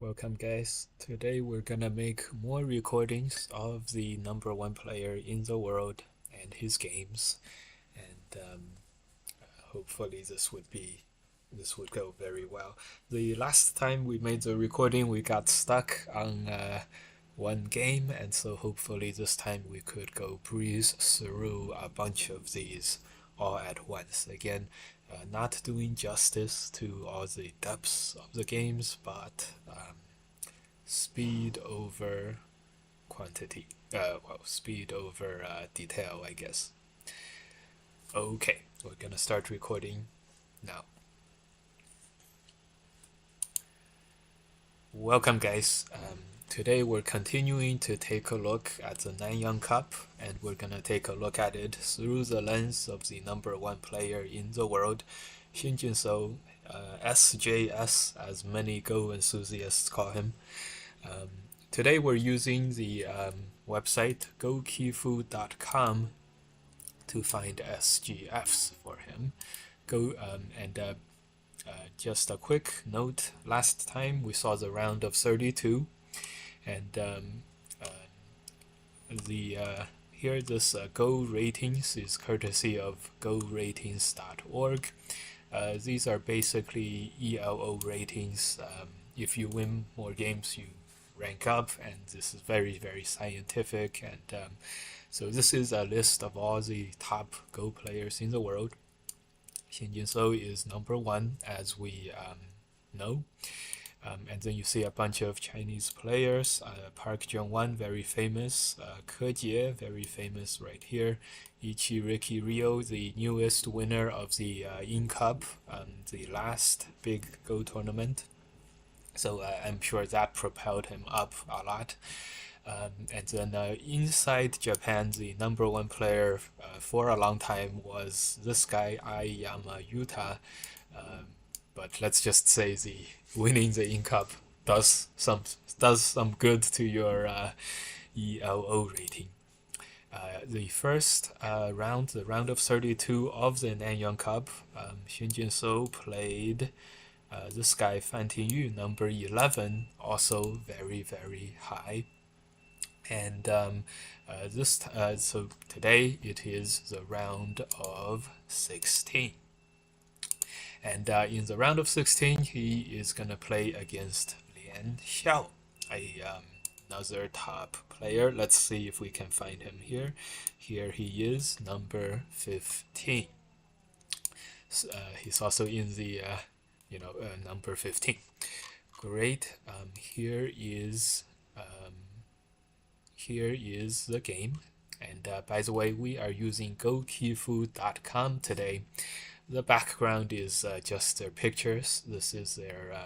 Welcome guys. Today we're gonna make more recordings of the number one player in the world and his games, and hopefully this would go very well. The last time we made the recording we got stuck on one game, and so hopefully this time we could go breeze through a bunch of these all at once. Again, not doing justice to all the depths of the games, but speed over quantity. Speed over detail, I guess. Okay, we're gonna start recording now. Welcome, guys. Today we're continuing to take a look at the Nanyang Cup, and we're gonna take a look at it through the lens of the number one player in the world, Shin Jin-so, SJS, as many Go enthusiasts call him. Today we're using the website gokifu.com to find SGFs for him. Just a quick note, last time we saw the round of 32, and here this Go ratings is courtesy of goratings.org. These are basically ELO ratings. If you win more games, you rank up, and this is very, very scientific. And so this is a list of all the top Go players in the world. Shin Jin-so is number one, as we know. And then you see a bunch of Chinese players. Park Jung-won, very famous. Ke Jie, very famous right here. Ricky Rio, the newest winner of the Nanyang Cup, the last big Go tournament. So I'm sure that propelled him up a lot. And then inside Japan, the number one player for a long time was this guy, Aiyama Yuta. But let's just say the winning the Nanyang Cup does some good to your ELO rating. The first round, the round of 32 of the Nanyang Cup, Shin Jin-so played this guy Fan Tingyu, number 11, also very, very high. And so today it is the round of 16. And in the round of 16, he is going to play against Lian Xiao, another top player. Let's see if we can find him here. Here he is, number 15. He's also in the, number 15. Great. Here is the game. And by the way, we are using gokifu.com today. The background is just their pictures. This is their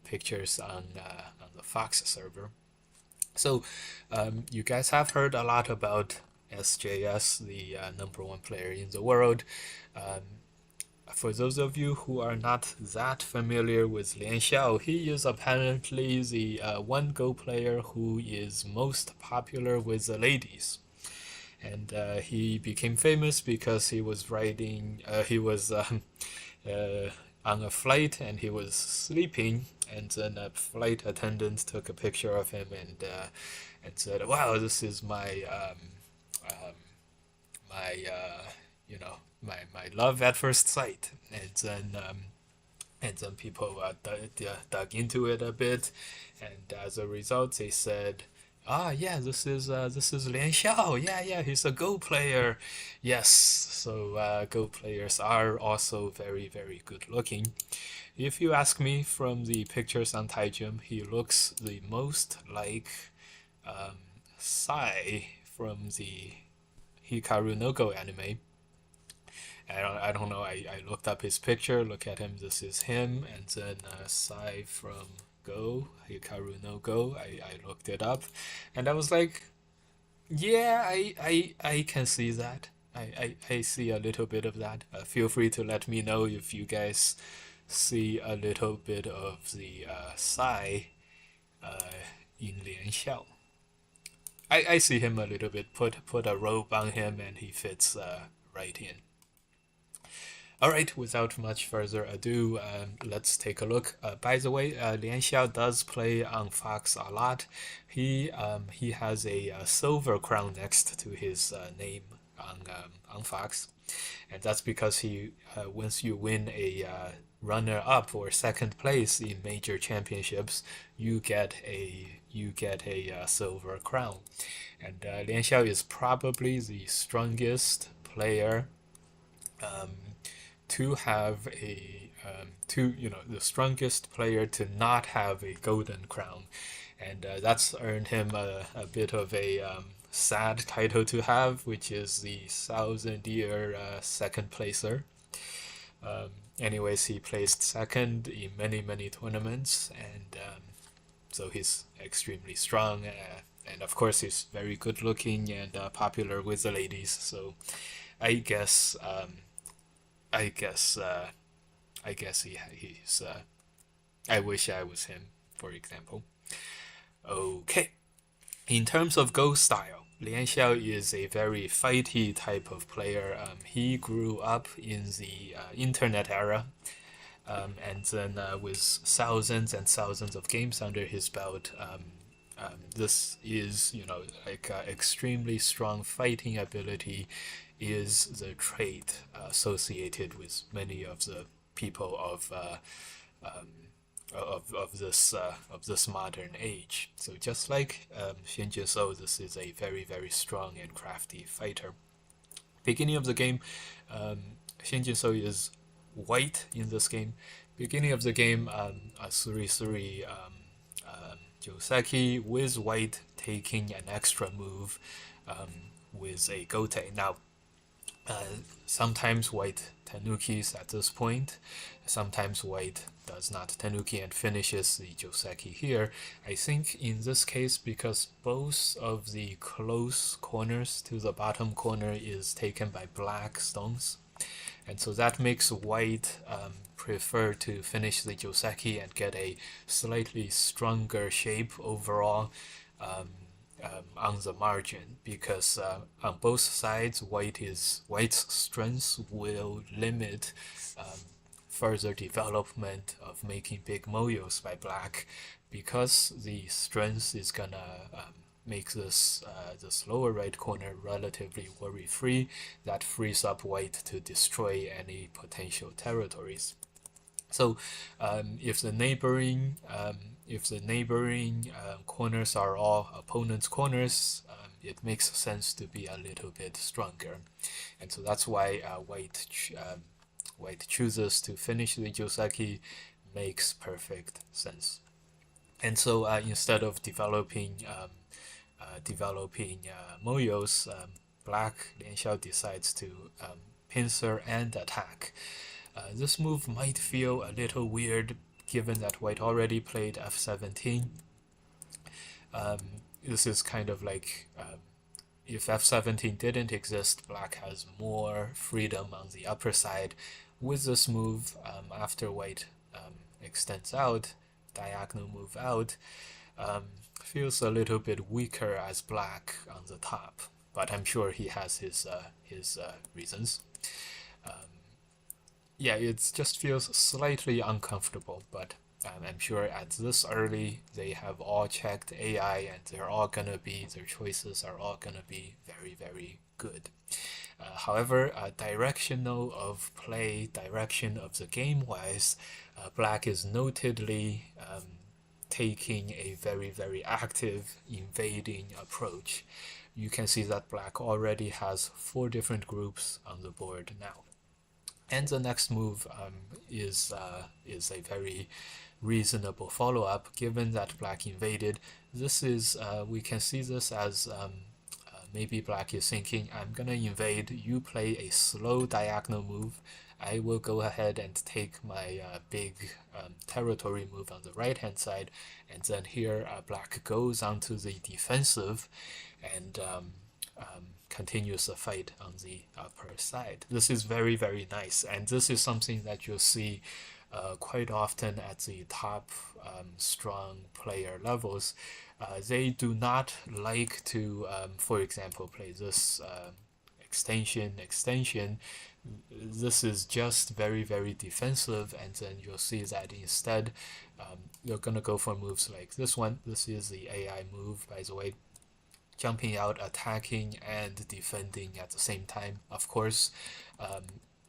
pictures on the Fox server. So you guys have heard a lot about SJS, the number one player in the world. For those of you who are not that familiar with Lian Xiao, he is apparently the one Go player who is most popular with the ladies. And he became famous because he was riding, on a flight and he was sleeping, and then a flight attendant took a picture of him and said, "Wow, this is my my love at first sight." And then people dug into it a bit, and as a result, they said, yeah, this is Lian Xiao. Yeah, he's a Go player. Yes, so Go players are also very, very good looking. If you ask me, from the pictures on Taijum, he looks the most like Sai from the Hikaru no Go anime. I don't know, I looked up his picture, look at him, this is him, and then Sai from Go, Hikaru no Go, I looked it up, and I was like, yeah, I can see that. I see a little bit of that. Feel free to let me know if you guys see a little bit of the Sai in Lian Xiao. I see him a little bit. Put a robe on him and he fits right in. All right, without much further ado, let's take a look. By the way, Lian Xiao does play on Fox a lot. He has a silver crown next to his name on Fox, and that's because he once you win a runner up or second place in major championships, you get a silver crown, and Lian Xiao is probably the strongest player um, to have a the strongest player to not have a golden crown, and that's earned him a bit of a sad title to have, which is the 1,000-year second placer. Um, Anyways, he placed second in many tournaments, and so he's extremely strong. And of course, he's very good looking and popular with the ladies. So I guess I guess I guess he's. I wish I was him, for example. Okay. In terms of Go style, Lian Xiao is a very fighty type of player. He grew up in the internet era, and then with thousands and thousands of games under his belt, this is, like extremely strong fighting ability is the trait associated with many of the people um, of this modern age. So just like Xin Jisou, this is a very strong and crafty fighter. Beginning of the game, Xin Jisou is white in this game. Beginning of the game, a 3-3 Joseki with white taking an extra move with a gote. Now, sometimes white tenukis at this point, sometimes white does not tenuki and finishes the Joseki here. I think in this case, because both of the close corners to the bottom corner is taken by black stones, and so that makes white prefer to finish the Joseki and get a slightly stronger shape overall on the margin, because on both sides white's strength will limit further development of making big moyos by black, because the strength is gonna make this lower right corner relatively worry-free. That frees up white to destroy any potential territories. So if the neighboring corners are all opponent's corners, it makes sense to be a little bit stronger, and so that's why white chooses to finish the Joseki. Makes perfect sense. And so instead of developing moyos, black Lian Xiao decides to pincer and attack. This move might feel a little weird given that white already played f17. This is kind of like if f17 didn't exist, black has more freedom on the upper side. With this move, after white extends out, diagonal move out, feels a little bit weaker as black on the top, but I'm sure he has his reasons. Yeah, it just feels slightly uncomfortable, but I'm sure at this early they have all checked AI and their choices are all gonna be very good. However, directional of play, direction of the game wise, black is notedly taking a very active invading approach. You can see that black already has 4 different groups on the board now. And the next move is a very reasonable follow-up, given that black invaded. This is we can see this as maybe black is thinking, I'm gonna invade, you play a slow diagonal move, I will go ahead and take my big territory move on the right hand side, and then here black goes onto the defensive and continues the fight on the upper side. This is very nice, and this is something that you'll see quite often at the top strong player levels. They do not like to, for example, play this extension. this is just very, very defensive, and then you'll see that instead you're gonna go for moves like this one. This is the AI move, by the way, jumping out, attacking, and defending at the same time. Of course,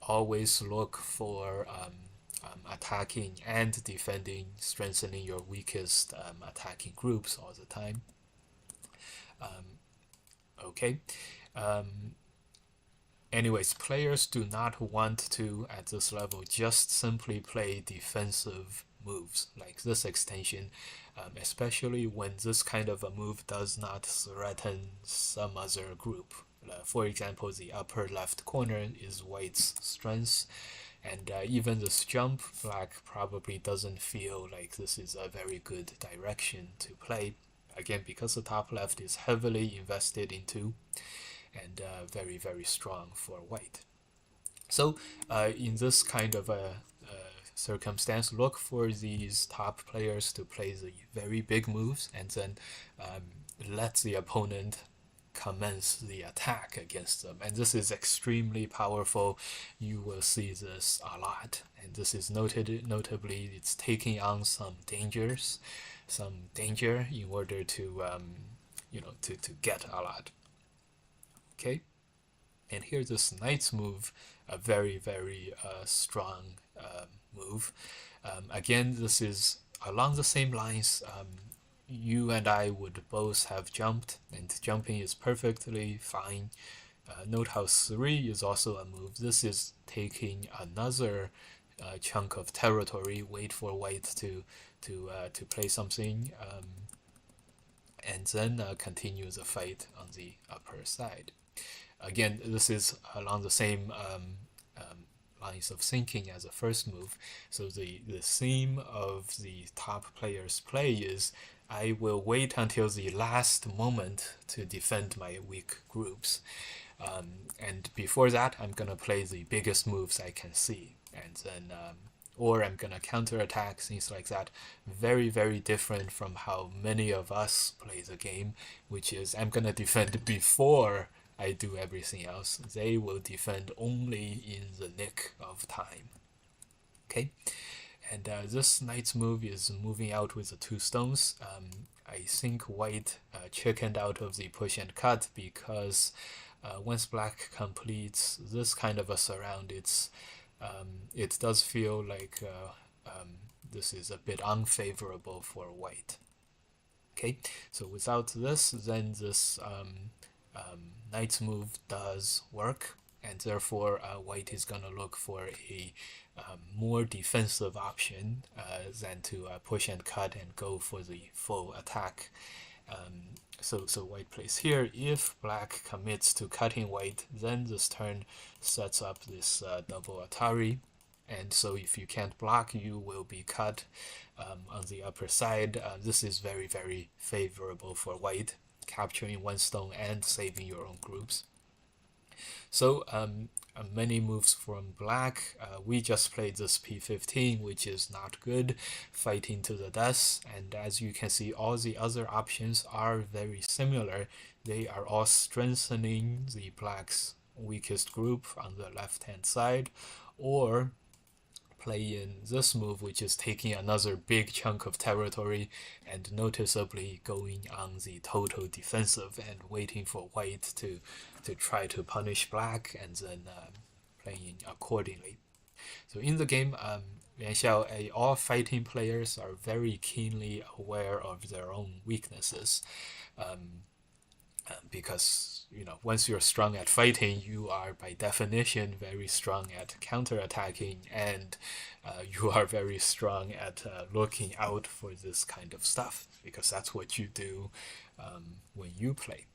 always look for attacking and defending, strengthening your weakest attacking groups all the time. Okay. Anyways, players do not want to, at this level, just simply play defensive moves like this extension, especially when this kind of a move does not threaten some other group. For example, the upper left corner is white's strength, and even this jump, black probably doesn't feel like this is a very good direction to play. Again, because the top left is heavily invested into and very, very strong for white. So in this kind of a circumstance, look for these top players to play the very big moves and then let the opponent commence the attack against them. And this is extremely powerful. You will see this a lot. And this is notably, it's taking on some danger in order to, to get a lot. Okay, and here's this knight's move, a very, very strong move. Again, this is along the same lines. You and I would both have jumped, and jumping is perfectly fine. Note how 3 is also a move. This is taking another chunk of territory. Wait for white to play something, and then continue the fight on the upper side. Again, this is along the same lines of thinking as the first move. So the theme of the top player's play is, I will wait until the last moment to defend my weak groups. And before that, I'm going to play the biggest moves I can see. And then, or I'm going to counterattack, things like that. Very, very different from how many of us play the game, which is I'm going to defend before I do everything else. They will defend only in the nick of time. Okay? And this knight's move is moving out with the 2 stones. I think white chickened out of the push and cut because once black completes this kind of a surround, it does feel like this is a bit unfavorable for white. Okay, so without this, then this knight's move does work, and therefore white is going to look for a more defensive option than to push and cut and go for the full attack. So white plays here. If black commits to cutting white, then this turn sets up this double Atari, and so if you can't block, you will be cut on the upper side. This is very, very favorable for white, capturing 1 stone and saving your own groups. So many moves from black. We just played this p15, which is not good, fighting to the death. And as you can see, all the other options are very similar. They are all strengthening the black's weakest group on the left-hand side, or play in this move, which is taking another big chunk of territory and noticeably going on the total defensive and waiting for white to try to punish black, and then playing accordingly. So in the game, Yuan Xiao, all fighting players are very keenly aware of their own weaknesses. Because once you're strong at fighting, you are by definition very strong at counterattacking, and you are very strong at looking out for this kind of stuff, because that's what you do when you play.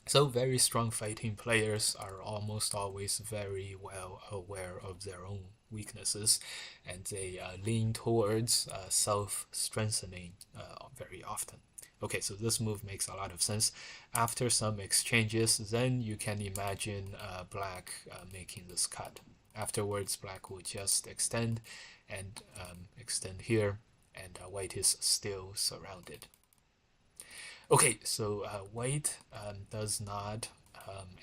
So very strong fighting players are almost always very well aware of their own weaknesses, and they lean towards self-strengthening very often. Okay, so this move makes a lot of sense. After some exchanges, then you can imagine black making this cut. Afterwards, black will just extend and extend here, and white is still surrounded. Okay, so white does not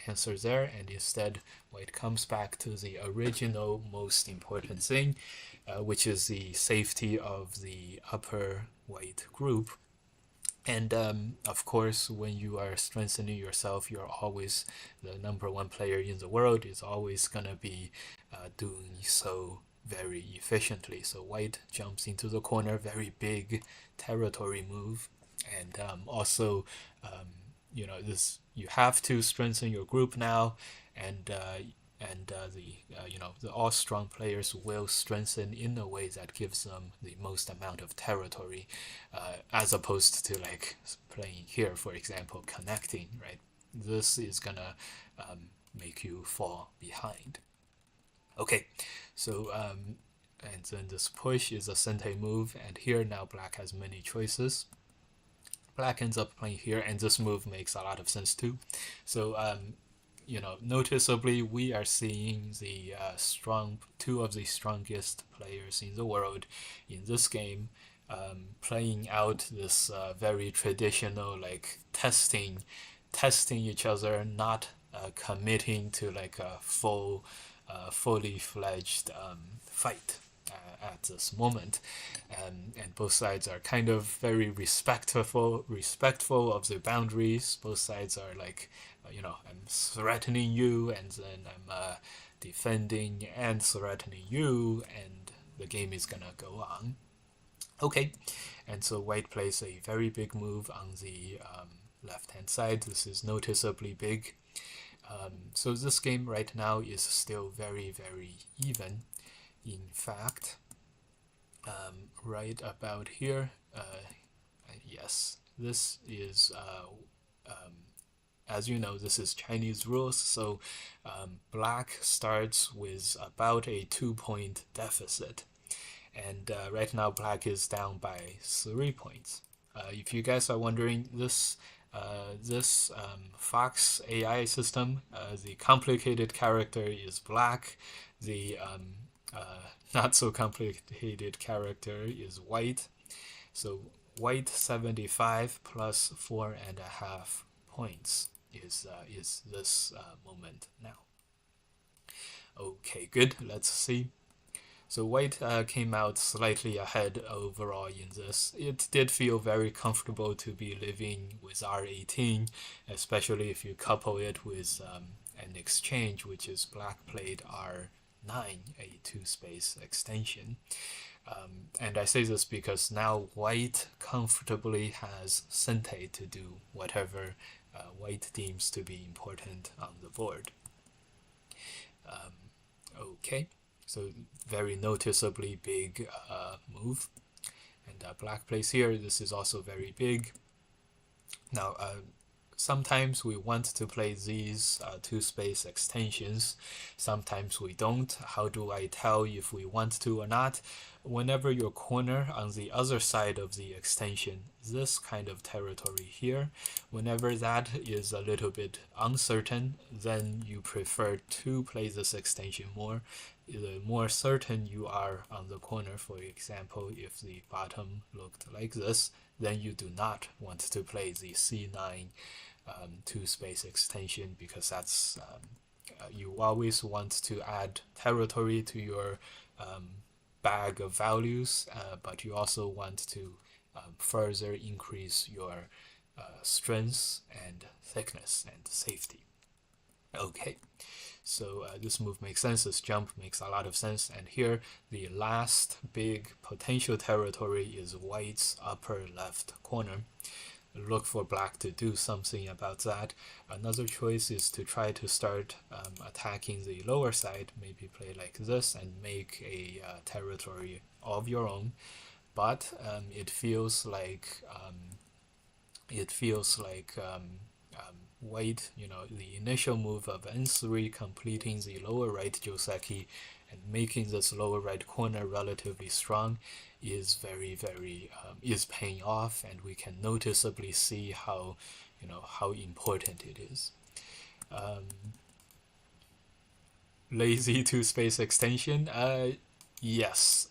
answer there, and instead white comes back to the original most important thing, which is the safety of the upper white group. And of course, when you are strengthening yourself, you're always the number one player in the world, is always going to be doing so very efficiently. So white jumps into the corner, very big territory move. And also, this, you have to strengthen your group now, and the all strong players will strengthen in a way that gives them the most amount of territory, as opposed to like playing here, for example, connecting, right? This is gonna make you fall behind. Okay, so and then this push is a sente move, and here now black has many choices. Black ends up playing here, and this move makes a lot of sense too. So noticeably we are seeing the two of the strongest players in the world in this game playing out this very traditional like testing each other, not committing to like a fully fledged fight at this moment, and both sides are kind of very respectful of the boundaries. Both sides are like, I'm threatening you, and then I'm defending and threatening you, and the game is gonna go on. Okay, and so white plays a very big move on the left hand side. This is noticeably big. So this game right now is still very, very even. In fact, right about here, yes, this is, as you know, this is Chinese rules, so black starts with about a 2-point deficit, and right now black is down by 3 points. If you guys are wondering, this Fox AI system, the complicated character is black, the not so complicated character is white. So white 75 plus 4.5 points is this moment now. Okay, good. Let's see. So white came out slightly ahead overall in this. It did feel very comfortable to be living with R18, especially if you couple it with an exchange, which is black played R9, a 2-space extension. And I say this because now white comfortably has sente to do whatever white deems to be important on the board. Okay. So very noticeably big move, and black plays here. This is also very big. Now, sometimes we want to play these 2-space extensions. Sometimes we don't. How do I tell if we want to or not? Whenever your corner on the other side of the extension, this kind of territory here, whenever that is a little bit uncertain, then you prefer to play this extension more. The more certain you are on the corner, for example, if the bottom looked like this, then you do not want to play the C9 2-space extension, because that's you always want to add territory to your bag of values, but you also want to further increase your strength and thickness and safety. Okay. So this move makes sense, this jump makes a lot of sense, and here the last big potential territory is white's upper left corner. Look for black to do something about that. Another choice is to try to start attacking the lower side, maybe play like this and make a territory of your own, but it feels like white, the initial move of n3 completing the lower right joseki and making this lower right corner relatively strong is very, very is paying off, and we can noticeably see how important it is. Lazy 2-space extension, yes.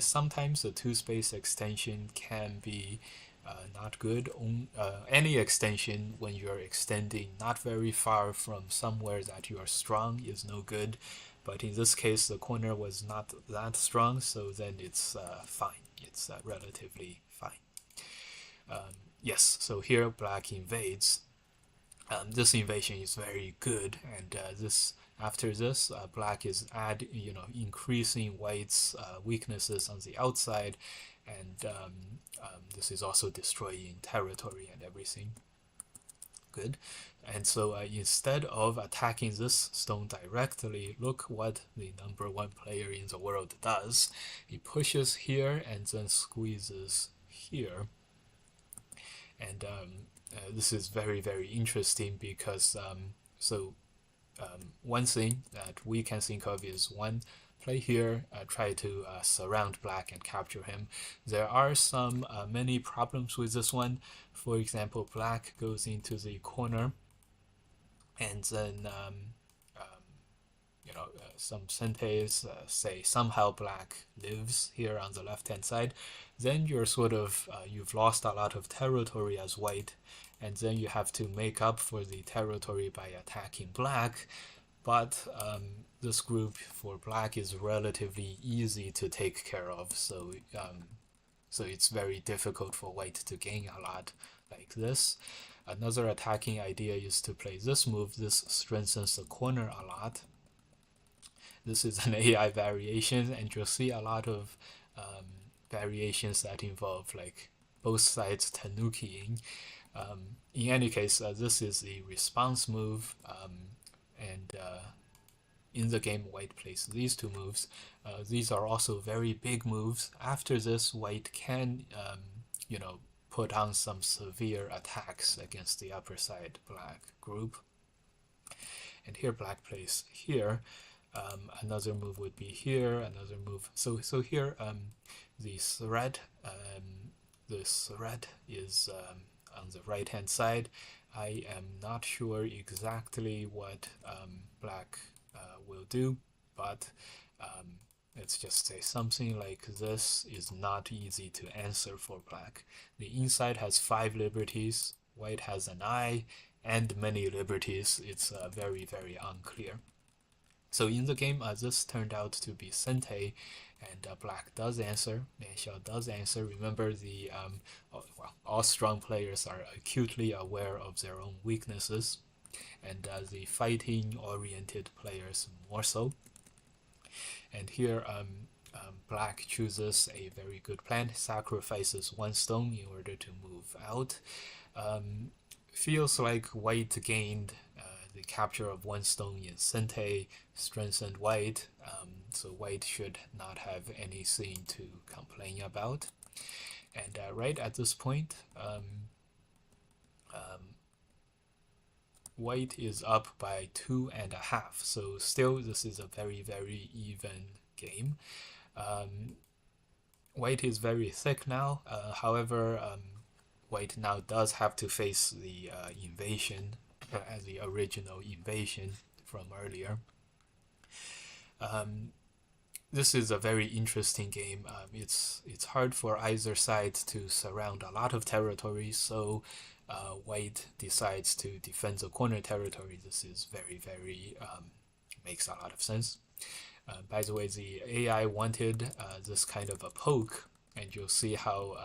Sometimes the 2-space extension can be not good. Any extension, when you're extending not very far from somewhere that you are strong, is no good. But in this case, the corner was not that strong, so then it's fine. It's relatively fine. Yes, so here black invades. This invasion is very good, and after this, black is increasing white's weaknesses on the outside, and this is also destroying territory and everything. Good. And so instead of attacking this stone directly, look what the #1 player in the world does. He pushes here and then squeezes here. And this is very, very interesting because one thing that we can think of is one, play here, try to surround black and capture him. There are many problems with this one. For example, black goes into the corner, and then some senteis say somehow black lives here on the left hand side. Then you're you've lost a lot of territory as white, and then you have to make up for the territory by attacking black. But this group for black is relatively easy to take care of, so it's very difficult for white to gain a lot like this. Another attacking idea is to play this move. This strengthens the corner a lot. This is an AI variation, and you'll see a lot of variations that involve like both sides tanukiing. In any case, this is the response move, and in the game, white plays these two moves. These are also very big moves. After this, white can, put on some severe attacks against the upper side black group. And here, black plays here. Another move would be here. Another move. So here, the thread is on the right hand side. I am not sure exactly what black will do, but let's just say something like this is not easy to answer for black. The inside has 5 liberties, white has an eye and many liberties. It's very, very unclear. So in the game, this turned out to be Sentei, and black does answer. Lianxiao does answer. Remember, all strong players are acutely aware of their own weaknesses, and the fighting-oriented players more so. And here, black chooses a very good plan, sacrifices 1 stone in order to move out. Feels like white gained the capture of 1 stone in Sentei, strengthened white, so white should not have anything to complain about. And right at this point, white is up by 2.5, so still this is a very, very even game. White is very thick now, however, white now does have to face the invasion, the original invasion from earlier. This is a very interesting game. It's hard for either side to surround a lot of territory, so white decides to defend the corner territory. This is very, very makes a lot of sense. By the way, the AI wanted this kind of a poke, and you'll see how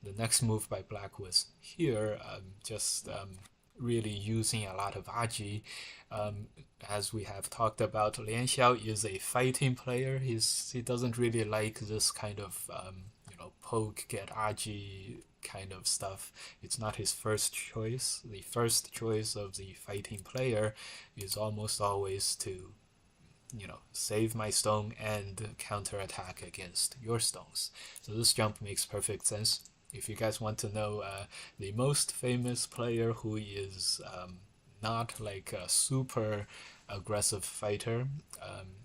the next move by black was here, really using a lot of Aji. As we have talked about, Lianxiao is a fighting player. He doesn't really like this kind of poke, get Aji kind of stuff. It's not his first choice. The first choice of the fighting player is almost always to save my stone and counterattack against your stones. So this jump makes perfect sense. If you guys want to know the most famous player who is not like a super aggressive fighter,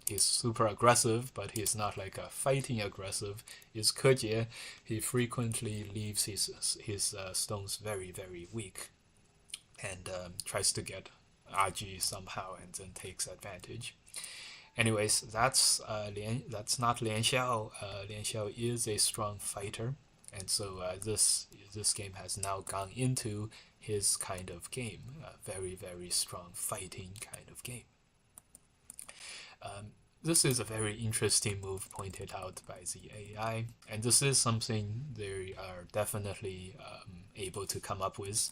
he's super aggressive, but he's not like a fighting aggressive, is Kejie. He frequently leaves his stones very, very weak, and tries to get Aji somehow and then takes advantage. Anyways, that's not Lianxiao. Lianxiao is a strong fighter. And so this game has now gone into his kind of game, a very, very strong fighting kind of game. This is a very interesting move pointed out by the AI, and this is something they are definitely able to come up with.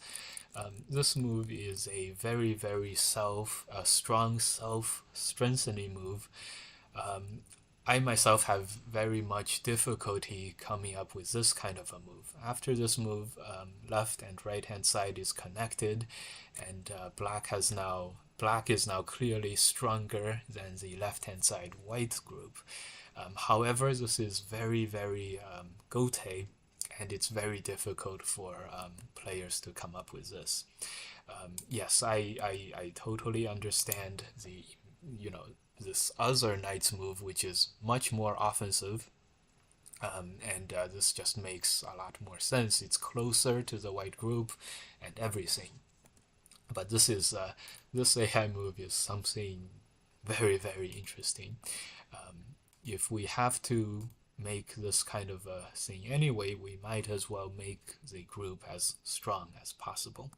This move is a very, very strong self-strengthening move. I myself have very much difficulty coming up with this kind of a move. After this move, left and right hand side is connected, and black is now clearly stronger than the left hand side white group. However, this is very, very gote, and it's very difficult for players to come up with this. Yes, I totally understand this other knight's move, which is much more offensive, and this just makes a lot more sense. It's closer to the white group and everything. But this AI move is something very, very interesting. If we have to make this kind of a thing anyway, we might as well make the group as strong as possible.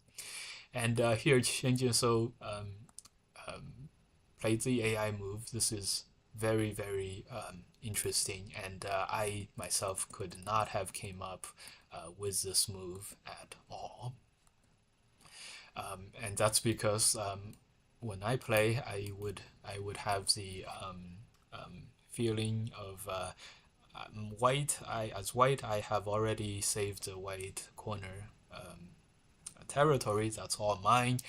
And here Shen Jinsou played the AI move. This is very, very interesting, and I myself could not have came up with this move at all. And that's because when I play, I would have the feeling of white. As white, I have already saved the white corner territory. That's all mine.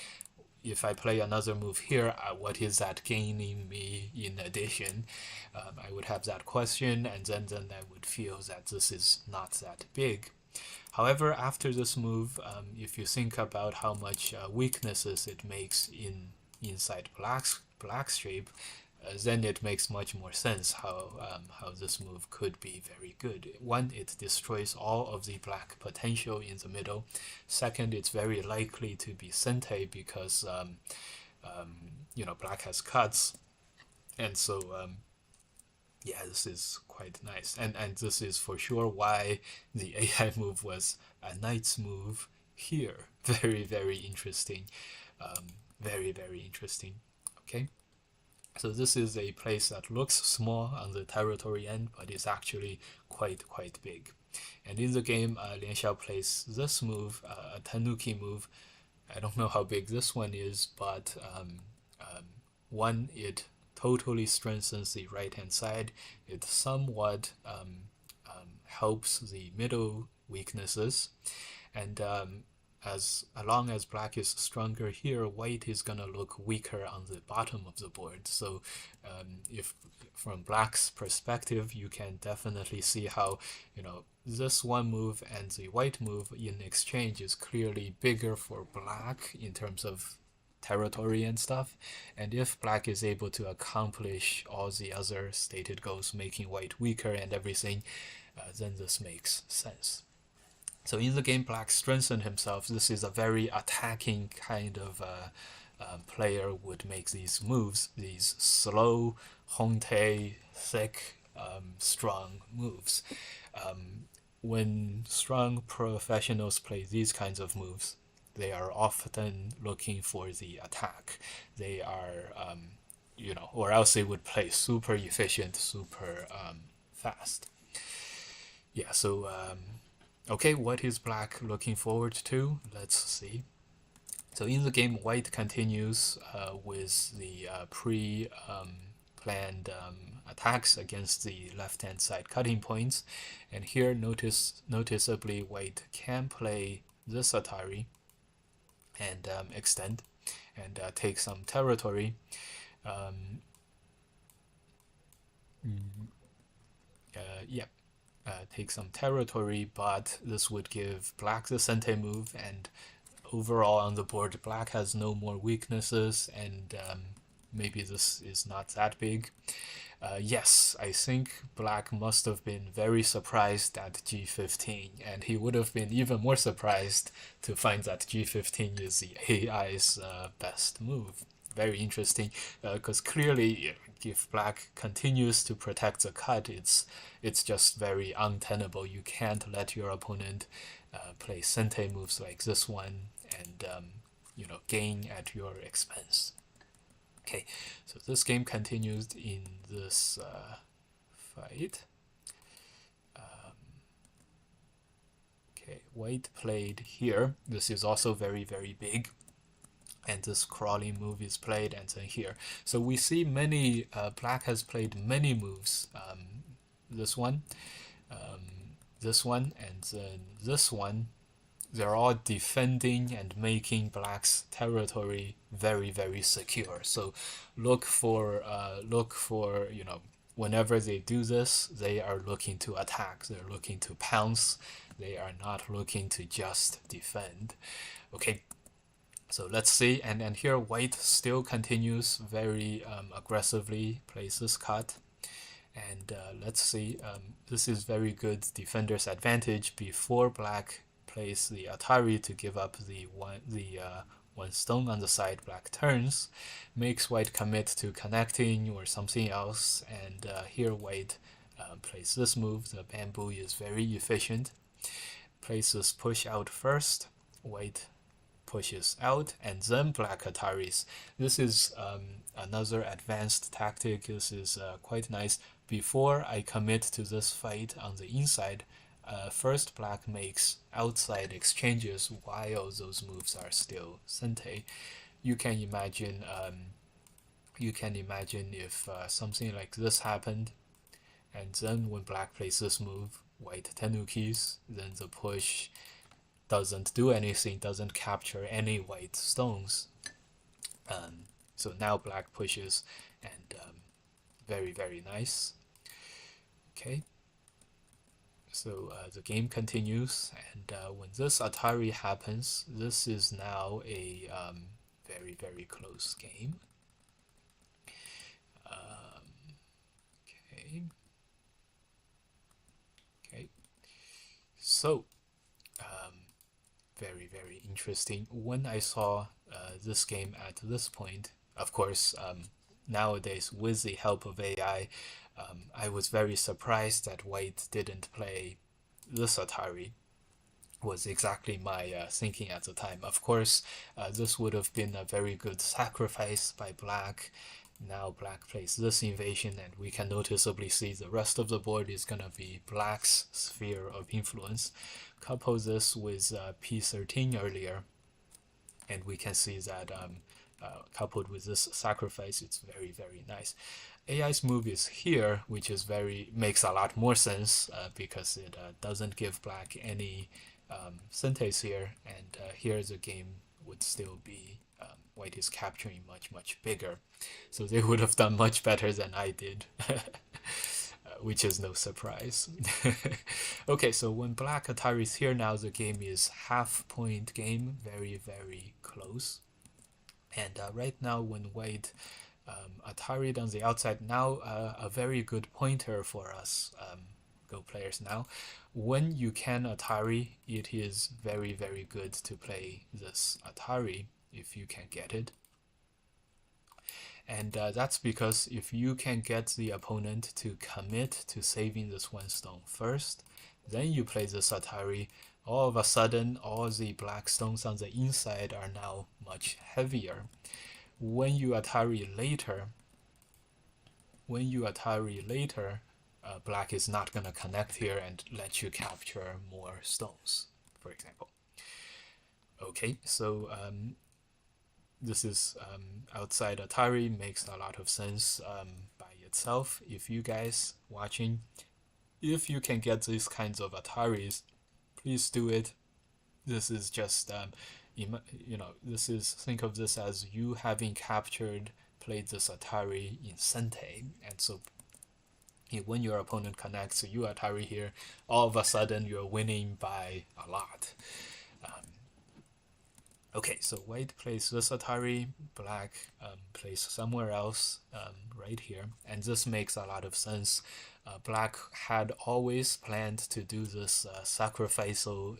If I play another move here, what is that gaining me in addition? I would have that question, and then I would feel that this is not that big. However, after this move, if you think about how much weaknesses it makes inside black's shape, then it makes much more sense how this move could be very good. One, it destroys all of the black potential in the middle. Second, it's very likely to be sente because black has cuts, and so yeah, this is quite nice, and this is for sure why the AI move was a knight's move here. Very, very interesting. Very, very interesting. Okay. So this is a place that looks small on the territory end, but is actually quite big. And in the game, Lian Xiao plays this move, a tanuki move. I don't know how big this one is, but one, it totally strengthens the right-hand side. It somewhat helps the middle weaknesses, and as long as black is stronger here, white is gonna look weaker on the bottom of the board. So if from black's perspective, you can definitely see how this one move and the white move in exchange is clearly bigger for black in terms of territory and stuff. And if black is able to accomplish all the other stated goals, making white weaker and everything, then this makes sense. So in the game, black strengthened himself. This is a very attacking kind of player would make these moves, these slow, hongtae, thick, strong moves. When strong professionals play these kinds of moves, they are often looking for the attack. They are, or else they would play super efficient, super fast. Yeah, so okay, what is black looking forward to? Let's see. So in the game, white continues with the pre-planned attacks against the left-hand side cutting points. And here, noticeably, white can play this Atari and extend and take some territory. Take some territory, but this would give black the sente move, and overall on the board, black has no more weaknesses, and maybe this is not that big. Yes, I think black must have been very surprised at g15, and he would have been even more surprised to find that g15 is the AI's best move. Very interesting, because clearly if black continues to protect the cut, it's just very untenable. You can't let your opponent play sente moves like this one and gain at your expense. Okay, so this game continues in this fight. Okay, white played here. This is also very, very big. And this crawling move is played, and then here. So we see many, black has played many moves. This one, and then this one. They're all defending and making black's territory very, very secure. So look for whenever they do this, they are looking to attack. They're looking to pounce. They are not looking to just defend. Okay. So let's see, and here white still continues very aggressively, plays this cut, and let's see, this is very good defender's advantage before black plays the Atari to give up the one stone on the side. Black turns, makes white commit to connecting or something else, and here white plays this move. The bamboo is very efficient, plays this push out first, white pushes out, and then black Ataris. This is another advanced tactic. This is quite nice. Before I commit to this fight on the inside, first black makes outside exchanges while those moves are still sente. You can imagine if something like this happened, and then when black plays this move, white tenukis, then the push doesn't do anything, doesn't capture any white stones. So now black pushes, and very, very nice. Okay. So the game continues, and when this Atari happens, this is now a very, very close game. Okay. Okay. So very, very interesting. When I saw this game at this point, of course, nowadays with the help of AI, I was very surprised that white didn't play this Atari. Was exactly my thinking at the time. Of course, this would have been a very good sacrifice by black. Now black plays this invasion, and we can noticeably see the rest of the board is going to be black's sphere of influence. Couple this with P13 earlier, and we can see that coupled with this sacrifice, it's very, very nice. AI's move is here, which is makes a lot more sense because it doesn't give black any sentes here, and here the game would still be white is capturing much, much bigger. So they would have done much better than I did, which is no surprise. Okay, so when black Atari is here now, the game is half-point game, very, very close. And right now, when white Atari on the outside, now a very good pointer for us Go players now. When you can Atari, it is very, very good to play this Atari if you can get it. And that's because if you can get the opponent to commit to saving this one stone first, then you play this Atari, all of a sudden all the black stones on the inside are now much heavier. When you Atari later, black is not going to connect here and let you capture more stones, for example. Okay, so this is outside Atari, makes a lot of sense by itself. If you guys watching, if you can get these kinds of Ataris, please do it. This is just, this is, think of this as you having played this Atari in Sente, and so when your opponent connects you Atari here, all of a sudden you're winning by a lot. Okay, so white plays this Atari, black plays somewhere else right here, and this makes a lot of sense. Black had always planned to do this sacrificial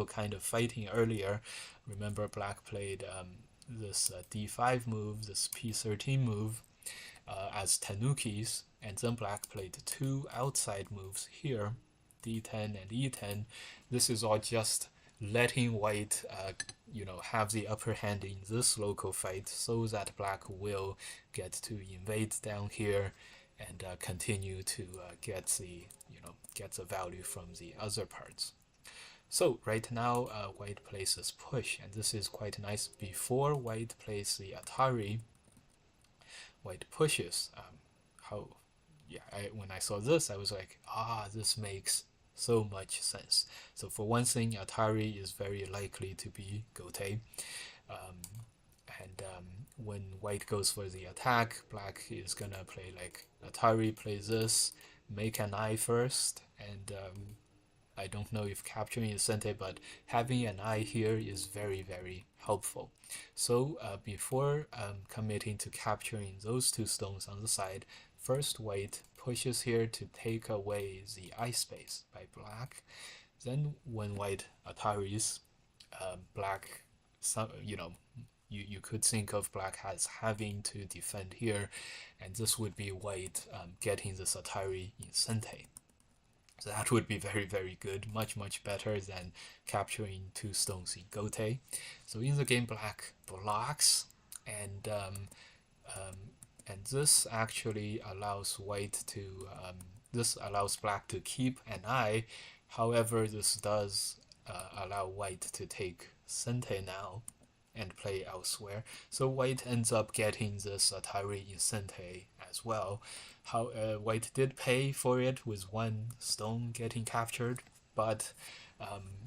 kind of fighting earlier. Remember, black played this D5 move, this P13 move, as tenukis, and then black played two outside moves here, d10 and e10. This is all just letting white have the upper hand in this local fight, so that black will get to invade down here and continue to get the value from the other parts. So right now white plays this push, and this is quite nice. Before white plays the Atari, white pushes. When I saw this, I was like, this makes so much sense. So for one thing, Atari is very likely to be Gote. When white goes for the attack, black is gonna play like Atari plays this, make an eye first, and I don't know if capturing is sente, but having an eye here is very, very helpful. So before committing to capturing those two stones on the side, first white pushes here to take away the eye space by black. Then when white Ataris, black, you could think of black as having to defend here, and this would be white getting this Atari in sente. So that would be very, very good, much, much better than capturing two stones in Gote. So in the game, black blocks, and this actually allows white to this allows black to keep an eye. However, this does allow white to take sente now and play elsewhere. So white ends up getting this Atari in sente as well. White did pay for it with one stone getting captured, but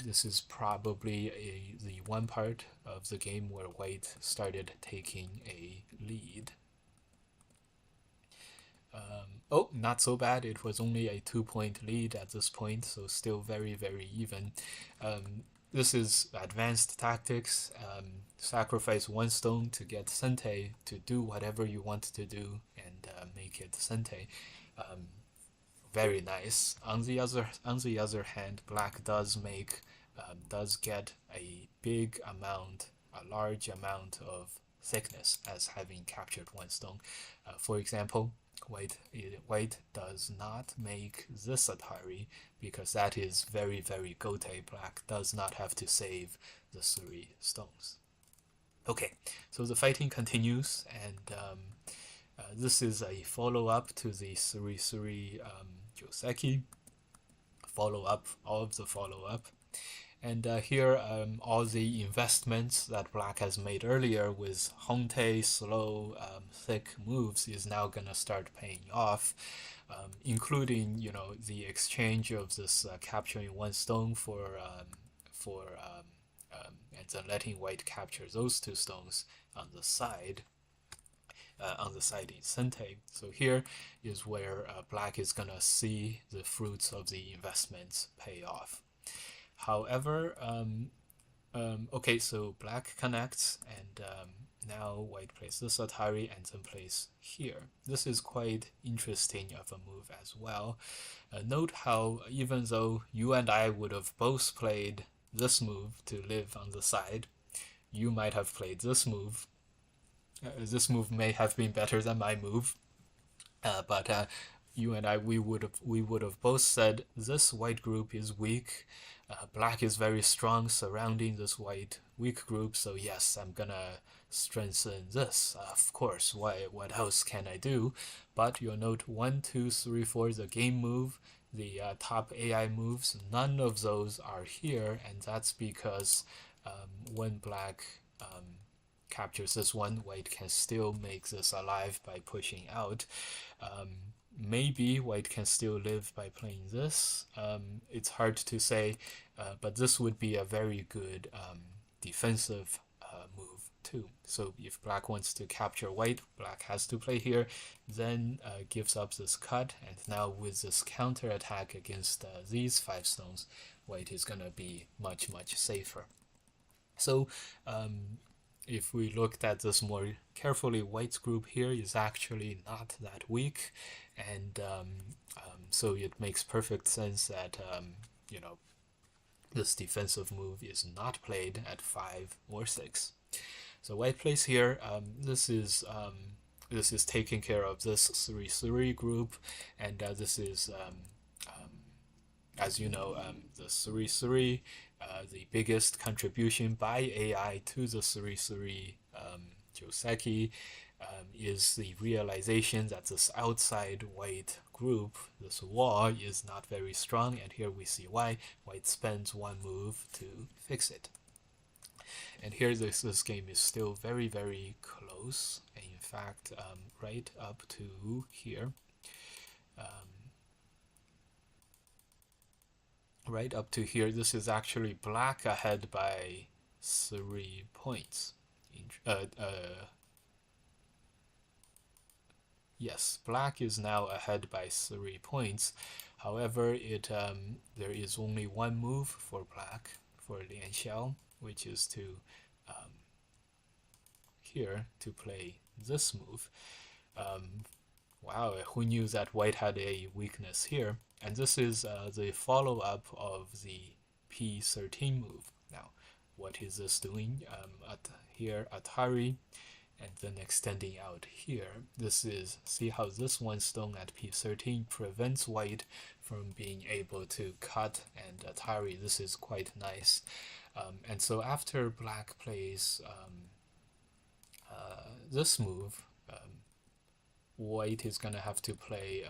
this is probably the one part of the game where white started taking a lead. Not so bad. It was only a 2-point lead at this point, so still very, very even. This is advanced tactics. Sacrifice one stone to get sente to do whatever you want to do and make it sente. Very nice. On the other hand, black does get a large amount of thickness as having captured one stone. For example, white does not make this Atari because that is very, very Gote. Black does not have to save the 3 stones. Okay, so the fighting continues, and this is a follow-up to the 3-3 Joseki. All of the follow-up. And here, all the investments that black has made earlier with Honte, slow, thick moves is now gonna start paying off, including the exchange of this capturing one stone and then letting white capture those 2 stones on the side. In sente. So here is where black is gonna see the fruits of the investments pay off. However, okay, so black connects, and now white plays this Atari and then plays here. This is quite interesting of a move as well. Note how even though you and I would have both played this move to live on the side, you might have played this move. This move may have been better than my move, but you and I, we would have both said this white group is weak. Black is very strong surrounding this white weak group, so yes, I'm gonna strengthen this. Of course, what else can I do? But you'll note 1, 2, 3, 4, the game move, the top AI moves, none of those are here, and that's because when black captures this one, white can still make this alive by pushing out. Maybe white can still live by playing this. It's hard to say, but this would be a very good defensive move too. So if black wants to capture white, black has to play here, then gives up this cut, and now with this counter attack against these 5 stones, white is gonna be much, much safer. So if we looked at this more carefully, white's group here is actually not that weak, and so it makes perfect sense that this defensive move is not played at 5 or 6. So white plays here. This is this is taking care of this 3-3 group, and this is as you know, the 3-3, the biggest contribution by AI to the 3-3 Joseki is the realization that this outside white group, this wall, is not very strong, and here we see why. White spends one move to fix it. And here this game is still very, very close. In fact, right up to here. Right up to here, this is actually black ahead by 3 points. Yes, black is now ahead by 3 points. However, there is only one move for black, for Lian Xiao, which is to here to play this move. Wow, who knew that white had a weakness here? And this is the follow-up of the P13 move. Now, what is this doing? Here, Atari, and then extending out here. This is, see how this one stone at P13 prevents white from being able to cut and Atari. This is quite nice. And so after black plays this move, white is going to have to play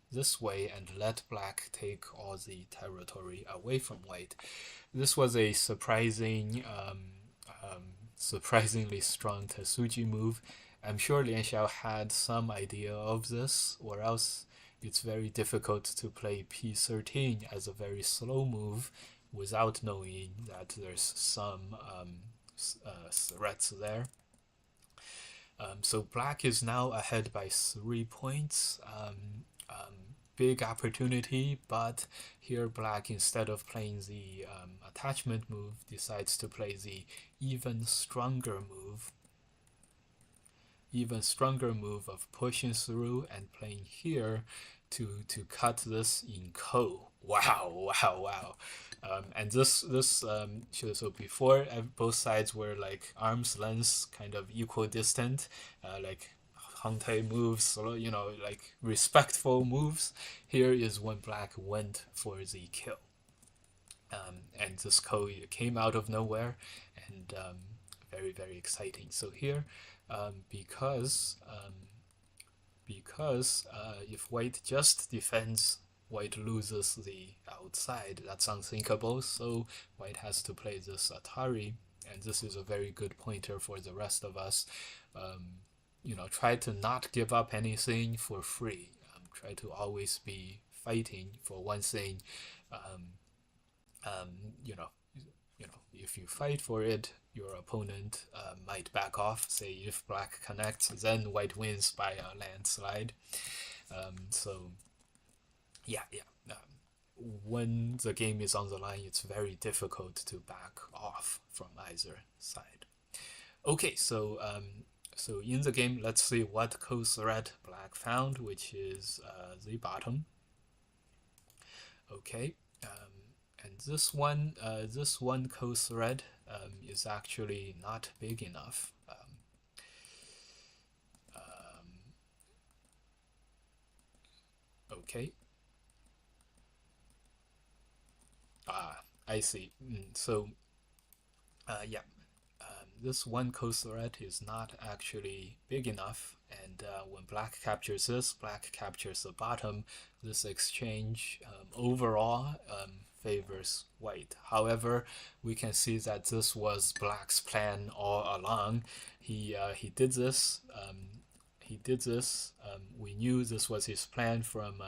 this way and let black take all the territory away from white. This was a surprisingly strong Tetsuji move. I'm sure Lian Xiao had some idea of this, or else it's very difficult to play P13 as a very slow move without knowing that there's some threats there. So black is now ahead by 3 points. Big opportunity, but here black, instead of playing the attachment move, decides to play the even stronger move of pushing through and playing here to cut this in ko. Wow. And this so before both sides were like arm's length, kind of equidistant, like Hangtae moves, like respectful moves. Here is when black went for the kill. And this ko came out of nowhere, and very, very exciting. So here, because if white just defends, white loses the outside. That's unthinkable, so white has to play this Atari, and this is a very good pointer for the rest of us. Try to not give up anything for free. Try to always be fighting for one thing. If you fight for it, your opponent might back off. Say if black connects, then white wins by a landslide. When the game is on the line, it's very difficult to back off from either side. Okay, so in the game, let's see what co-threat black found, which is the bottom. Okay, and this one co-thread is actually not big enough. Okay. I see. This one co-thread is not actually big enough, and when black captures this, black captures the bottom. This exchange overall favors white. However, we can see that this was black's plan all along. He did this. We knew this was his plan from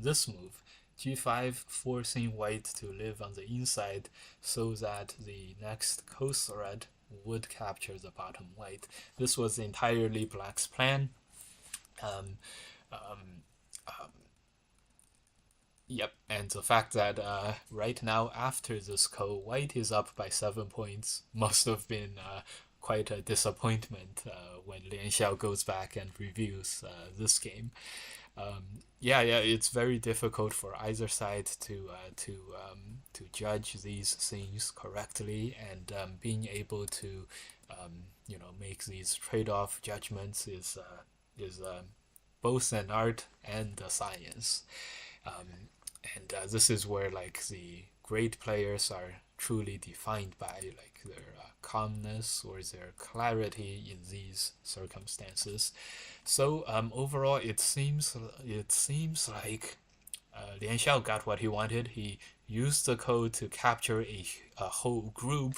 this move. G5, forcing white to live on the inside so that the next co-thread would capture the bottom white. This was entirely black's plan. Yep, and the fact that right now after this ko, white is up by 7 points must have been quite a disappointment when Lian Xiao goes back and reviews this game. It's very difficult for either side to judge these things correctly, and being able to make these trade-off judgments is is both an art and a science. And this is where like the great players are truly defined by like their calmness or their clarity in these circumstances. So overall, it seems like Lian Xiao got what he wanted. He used the code to capture a whole group,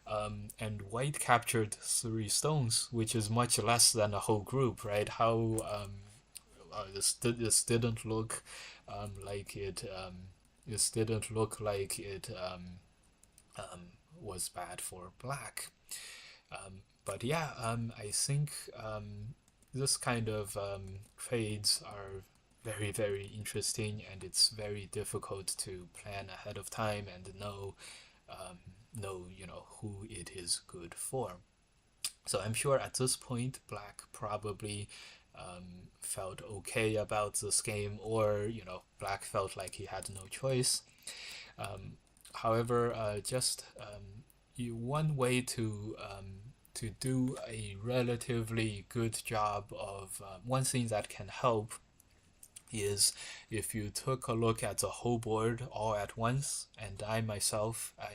and White captured 3 stones, which is much less than a whole group, right? How this didn't look like it. This didn't look like it was bad for Black. But yeah, I think this kind of trades are very, very interesting, and it's very difficult to plan ahead of time and know who it is good for. So I'm sure at this point, Black probably felt okay about this game, or Black felt like he had no choice. However, just one way to do a relatively good job of one thing that can help is if you took a look at the whole board all at once. And I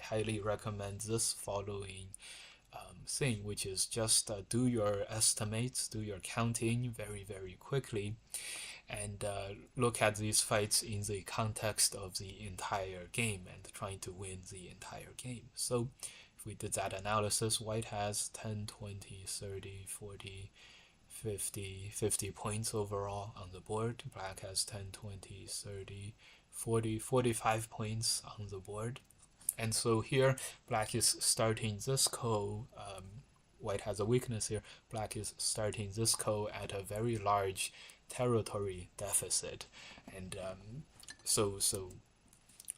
highly recommend this following thing, which is just do your estimates, do your counting very, very quickly, and look at these fights in the context of the entire game and trying to win the entire game. So if we did that analysis, White has 10, 20, 30, 40, 50 points overall on the board. Black has 10, 20, 30, 40, 45 points on the board. And so here, Black is starting this ko. White has a weakness here. Black is starting this ko at a very large territory deficit, and so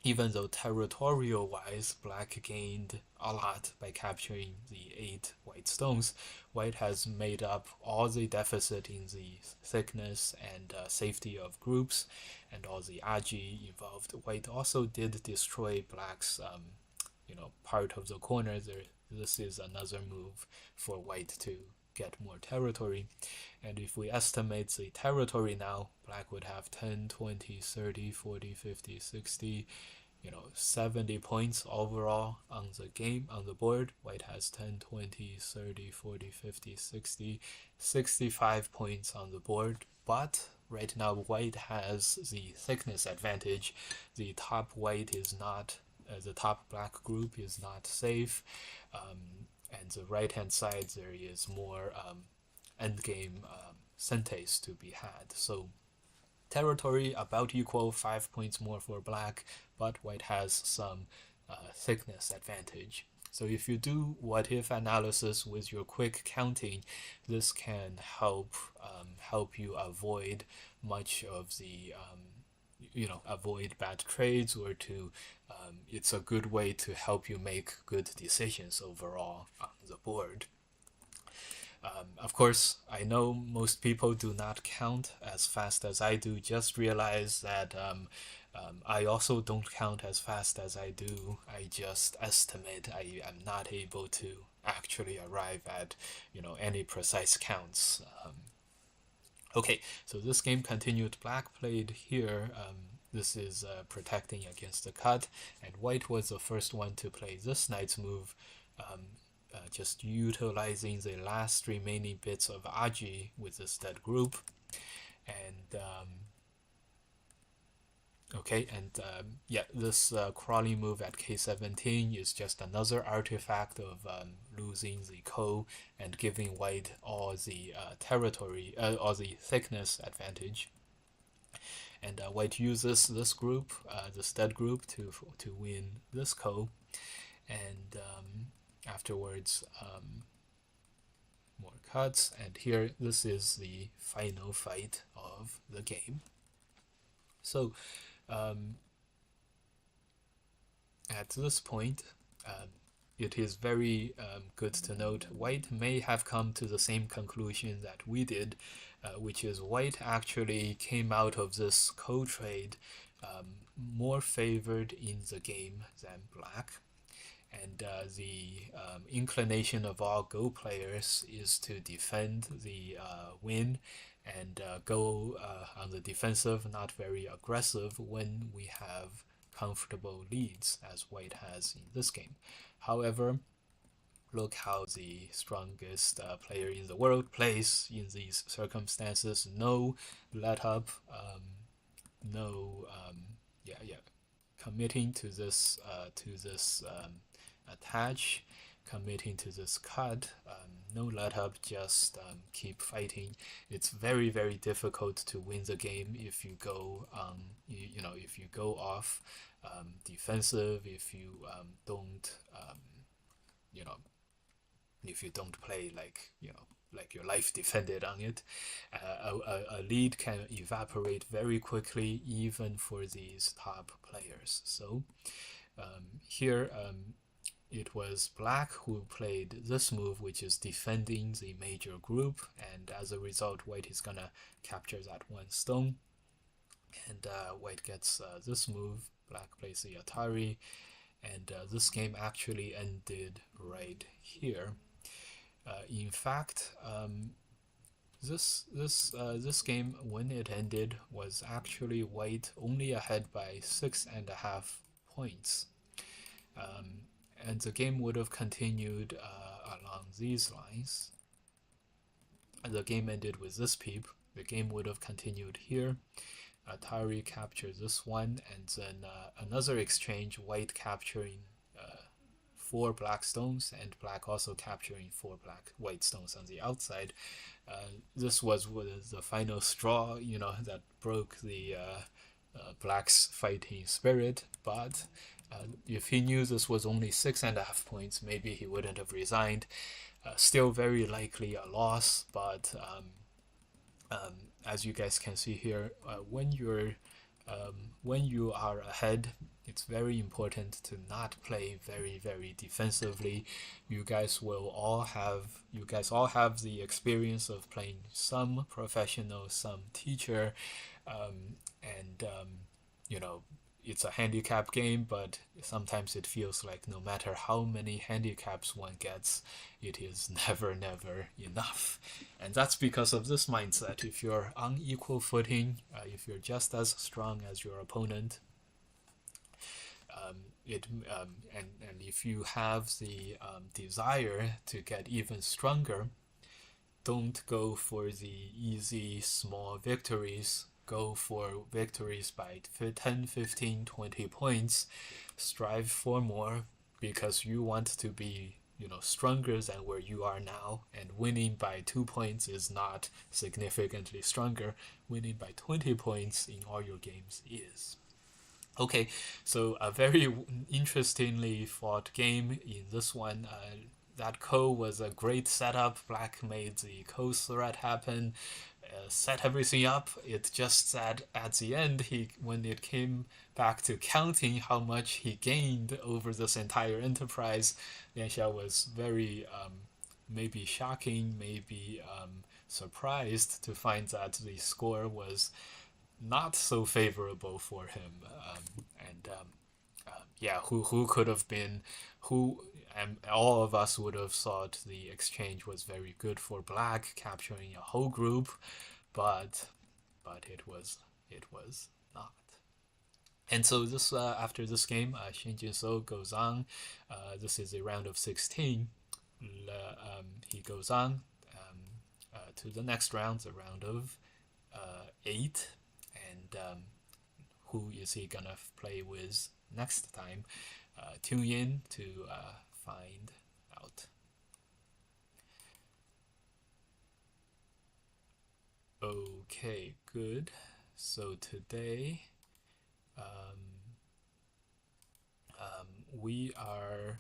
even though territorial-wise, Black gained a lot by capturing the 8 white stones, White has made up all the deficit in the thickness and safety of groups, and all the agi involved. White also did destroy Black's, part of the corner. This is another move for White to get more territory. And if we estimate the territory now, Black would have 10, 20, 30, 40, 50, 60, 70 points overall on the game, on the board. White has 10, 20, 30, 40, 50, 60, 65 points on the board. But right now, White has the thickness advantage. The top White is not, the top Black group is not safe. And the right hand side, there is more endgame centes to be had. So territory about equal, 5 points more for Black, but White has some thickness advantage. So if you do what if analysis with your quick counting, this can help you avoid much of the avoid bad trades, or to it's a good way to help you make good decisions overall on the board. Of course, I know most people do not count as fast as I do. Just realize that I also don't count as fast as I do. I just estimate. I am not able to actually arrive at any precise counts. Okay, so this game continued. Black played here. This is protecting against the cut, and White was the first one to play this knight's move, just utilizing the last remaining bits of agi with this dead group. And this crawling move at k17 is just another artifact of losing the ko and giving White all the all the thickness advantage. And White uses this group, this dead group, to win this ko, and afterwards more cuts. And here, this is the final fight of the game. So at this point, it is very good to note White may have come to the same conclusion that we did, which is White actually came out of this co-trade more favored in the game than Black. And the inclination of all Go players is to defend the win and go on the defensive, not very aggressive when we have comfortable leads, as White has in this game. However, look how the strongest player in the world plays in these circumstances. No let up, no, committing to this attach, committing to this cut, no let up, just keep fighting. It's very, very difficult to win the game if you go if you go off defensive, if you don't if you don't play like your life depended on it. A lead can evaporate very quickly, even for these top players. So here it was Black who played this move, which is defending the major group, and as a result, White is gonna capture that one stone, and White gets this move. Black plays the Atari, and this game actually ended right here. In fact, this game, when it ended, was actually White only ahead by 6.5 points, and the game would have continued along these lines. The game ended with this peep. The game would have continued here. Atari captures this one, and then another exchange, White capturing 4 black stones, and Black also capturing 4 white stones on the outside. This was the final straw, that broke the Black's fighting spirit. But if he knew this was only 6.5 points, maybe he wouldn't have resigned. Still very likely a loss, but as you guys can see here, when you are ahead, it's very important to not play very, very defensively. You guys all have the experience of playing some professional, some teacher, and it's a handicap game, but sometimes it feels like no matter how many handicaps one gets, it is never enough. And that's because of this mindset. If you're on equal footing, if you're just as strong as your opponent, and if you have the desire to get even stronger, don't go for the easy small victories. Go for victories by 10, 15, 20 points. Strive for more, because you want to be stronger than where you are now, and winning by 2 points is not significantly stronger. Winning by 20 points in all your games is. Okay, so a very interestingly fought game in this one. That Ko was a great setup. Black made the Ko threat happen, set everything up. It just that at the end, when it came back to counting how much he gained over this entire enterprise, Lianxia was very maybe shocking, maybe surprised to find that the score was not so favorable for him. Who could have been who? And all of us would have thought the exchange was very good for Black, capturing a whole group, but it was not. And so this after this game, Shin Jin-so goes on. This is a round of 16. He goes on to the next round, the round of 8, and who is he gonna play with next time? Tune in to find out. Okay, good. So today we are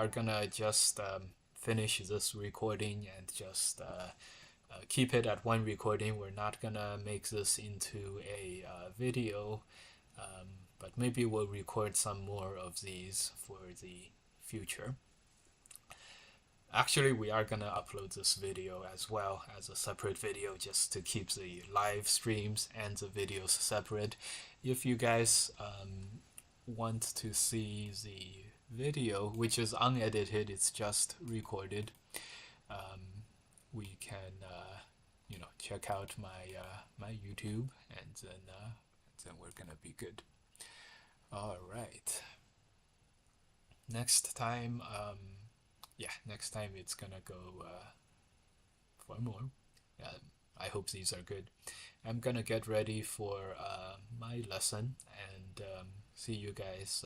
gonna just finish this recording and just keep it at one recording. We're not gonna make this into a video, but maybe we'll record some more of these for the future. Actually, we are gonna upload this video as well as a separate video, just to keep the live streams and the videos separate. If you guys want to see the video, which is unedited, it's just recorded, we can check out my YouTube, and then we're gonna be good. All right. Next time, next time it's gonna go for more. I hope these are good. I'm gonna get ready for my lesson, and see you guys